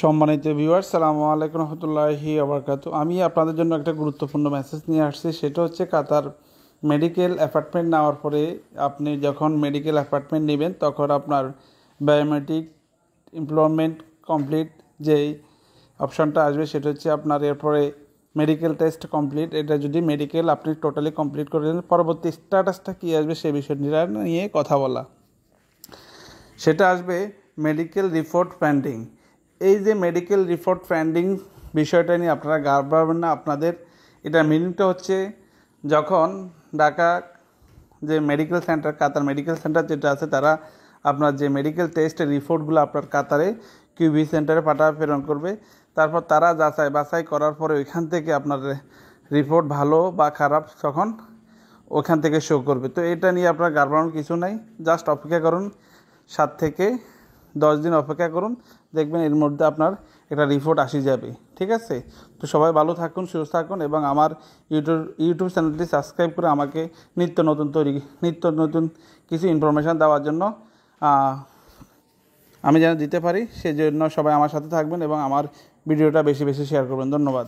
সম্মানিত ভিউয়ার, সালামু আলাইকুম রহমতুল্লাহি ওয়া বারাকাতুহু। আমি আপনাদের জন্য একটা গুরুত্বপূর্ণ মেসেজ নিয়ে আসছি। সেটা হচ্ছে কাতার মেডিকেল অ্যাপার্টমেন্ট নেওয়ার পরে আপনি যখন মেডিকেল অ্যাপার্টমেন্ট নেবেন তখন আপনার বায়োমেট্রিক এমপ্লয়মেন্ট কমপ্লিট যেই অপশানটা আসবে সেটা হচ্ছে আপনার এরপরে মেডিকেল টেস্ট কমপ্লিট। এটা যদি মেডিকেল আপনি টোটালি কমপ্লিট করে দেন, পরবর্তী স্ট্যাটাসটা কী আসবে সেই বিষয়টা নিয়ে কথা বলা। সেটা আসবে মেডিকেল রিপোর্ট পেন্ডিং। এই যে মেডিকেল রিপোর্ট পেন্ডিং বিষয়টা নিয়ে আপনারা ঘাবড়াবেন না। আপনাদের এটা মিনিংটা হচ্ছে যখন ঢাকা যে মেডিকেল সেন্টার, কাতার মেডিকেল সেন্টার যেটা আছে, তারা আপনার যে মেডিকেল টেস্টের রিপোর্টগুলো আপনার কাতারে কিউবি সেন্টারে প্রেরণ করবে। তারপর তারা বাছাই করার পরে ওইখান থেকে আপনার রিপোর্ট ভালো বা খারাপ তখন ওখান থেকে শো করবে। তো এটা নিয়ে আপনার ঘাবড়ানোর কিছু নাই, জাস্ট অপেক্ষা করুন, 7 থেকে 10 দিন অপেক্ষা করুন, দেখবেন এর মধ্যে আপনার একটা রিপোর্ট আসি যাবে। ঠিক আছে? তো সবাই ভালো থাকুন, সুস্থ থাকুন এবং আমার ইউটিউব চ্যানেলটি সাবস্ক্রাইব করে আমাকে নিত্য নতুন কিছু ইনফরমেশান দেওয়ার জন্য আমি যেন দিতে পারি, সেজন্য সবাই আমার সাথে থাকবেন এবং আমার ভিডিওটা বেশি বেশি শেয়ার করবেন। ধন্যবাদ।